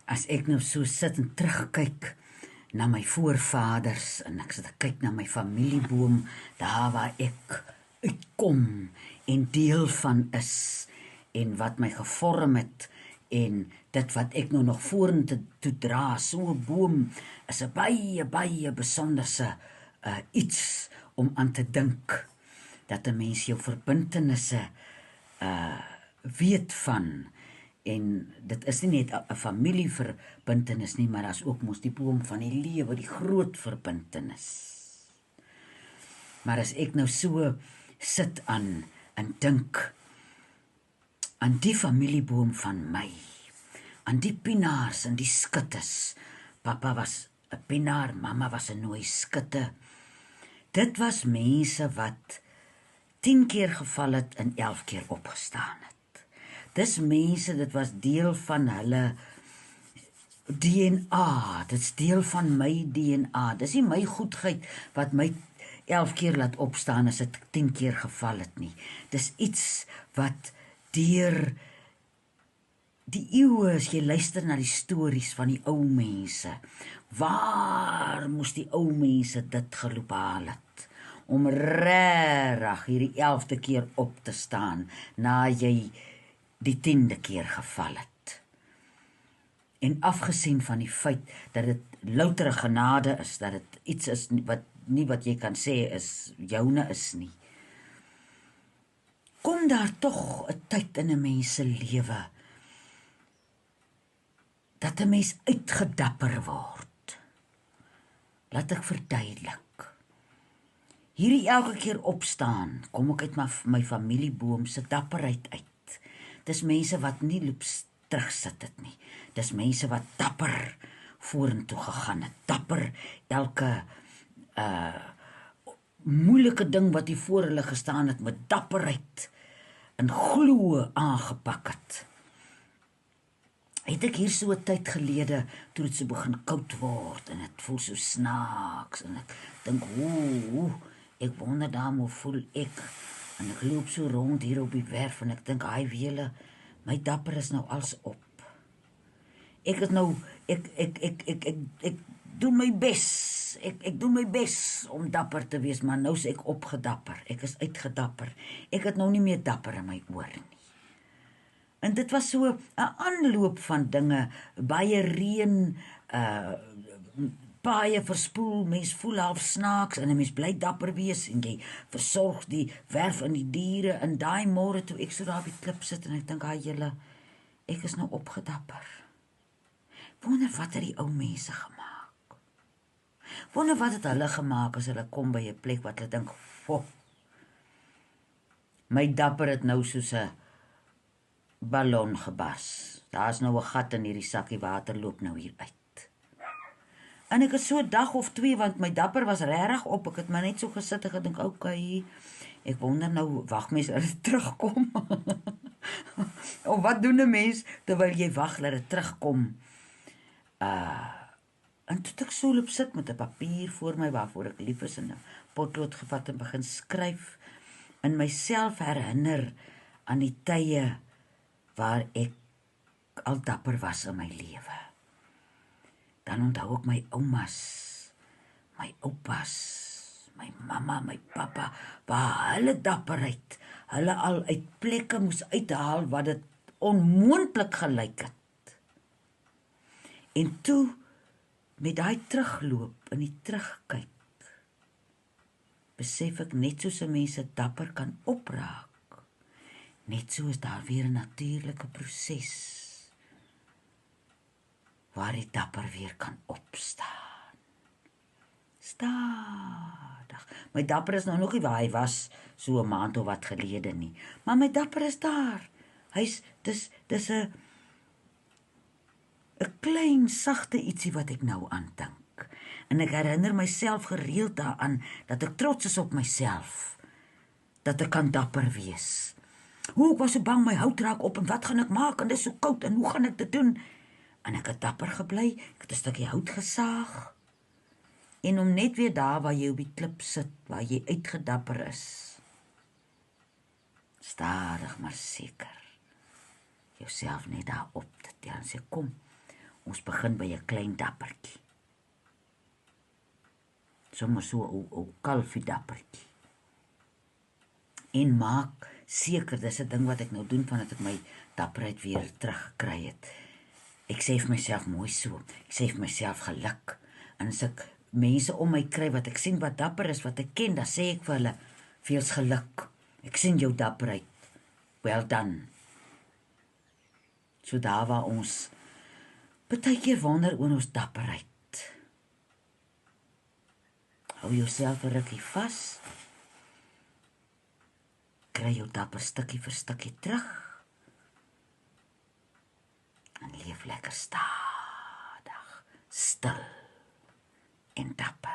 as ek nou so sit en terugkyk na my voorvaders en ek sit te kyk na my familieboom, daar waar ek uitkom en deel van is en wat my gevorm het en dit wat ek nou nog vorentoe dra, so 'n boom is 'n baie besonderse iets om aan te dink, dat 'n mens jou verbintenisse weet van. En dit is nie net 'n familieverbintenis nie, maar daar's ook mos die boom van die lewe, die groot verbintenis. Maar as ek nou so sit aan en dink aan die familieboom van my, aan die pienaars en die skuttes. Papa was 'n pienaar, mamma was 'n nooi skutte. Dit was mense wat 10 keer geval het en 11 keer opgestaan het. Dis mense, dit was deel van hulle DNA, dit is deel van my DNA. Dis nie my goedheid wat my 11 keer laat opstaan as dit 10 keer geval het nie. Dis iets wat deur die eeue, as jy luister na die stories van die ou mense, waar moes die ou mense dit geloop haal het, om regtig hierdie 11de keer op te staan, na jy die 10de keer geval het. En afgesien van die feit, dat dit loutere genade is, dat dit iets is wat jy kan sê is, joune is nie, kom daar tog 'n tyd in 'n mens se lewe, dat 'n mens uitgedapper word. Laat ek verduidelik. Hierdie elke keer opstaan, kom ek uit my familieboom se dapperheid uit. Dis mense wat nie loop terugsit het nie. Dis mense wat dapper vorentoe gegaan het. Dapper elke moeilike ding wat hier voor hulle gestaan het, met dapperheid en glo aangepak het. Het ek hier so 'n tyd gelede, toe dit so begin koud word, en het voel so snaaks, en ek dink, ek wonder dan hoe voel ek, en ek loop so rond hier op die werf, en ek dink, wele, my dapper is nou als op. Ek is nou, ek doen my bes, ek doen my bes om dapper te wees, maar nou is ek opgedapper, ek is uitgedapper, ek het nou nie meer dapper in my oor nie. En dit was so 'n aanloop van dinge, baie reën, baie verspoel, mens voel half snaaks, en 'n mens bly dapper wees, en jy versorg die werf en die diere, en daai môre toe ek so daar op die klip sit, en ek dink, julle, ek is nou opgedapper. Wonder wat het die ou mense gemaak? Wonder wat het hulle gemaak as hulle kom by 'n plek wat hulle dink, my dapper het nou soos 'n ballon gebars. Daar is nou 'n gat in hierdie sakkie water, loop nou hier uit. En ek het so 'n dag of 2, want my dapper was regtig op, ek het maar net so gesit en gedink, ek wonder nou, wag mens dat dit terugkom. Of wat doen 'n mens terwyl jy wag dat dit terugkom? En toe ek so loop sit met 'n papier voor my waarvoor ek lief is, en 'n potlood gevat en begin skryf, en myself herinner aan die tye waar ek al dapper was in my lewe. Dan onthou ek my oumas, my oupas, my mamma, my pappa, waar hulle dapperheid, hulle al uit plekke moes uithaal wat dit onmoontlik gelyk het. En toe, met daai terugloop en die terugkyk, besef ek net soos 'n mens dapper kan opraak, net so is daar weer 'n natuurlike proses waar die dapper weer kan opstaan. Stadig. My dapper is nou nog nie waar hy was so 'n maand of wat gelede nie, maar my dapper is daar. Dis 'n klein sagte ietsie wat ek nou aandink. En ek herinner myself gereeld daaraan dat ek trots is op myself, dat ek kan dapper wees. Ek was so bang, my hout raak op, en wat gaan ek maak, en dit is so koud, en hoe gaan ek dit doen? En ek het dapper gebly, ek het 'n stukkie hout gesaag, en om net weer daar waar jy op die klip sit, waar jy uitgedapper is, stadig maar seker, jouself net daar op te tel, en sê, kom, Ons begin by 'n klein dappertjie. Soms so 'n kalfie dappertjie. En maak seker, dis 'n ding wat ek nou doen vandat ek my dapperheid weer teruggekry het. Ek sê vir myself mooi so. Ek sê vir myself geluk. En as ek mense om my kry wat ek sien wat dapper is, wat ek ken, dan sê ek vir hulle, veels geluk. Ek sien jou dapperheid. Well done. So daar waar ons baie keer wonder oor ons dapperheid. Hou jouself 'n rukkie vas. Kry jou dapper stukkie vir stukkie terug. En leef lekker stadig, stil en dapper.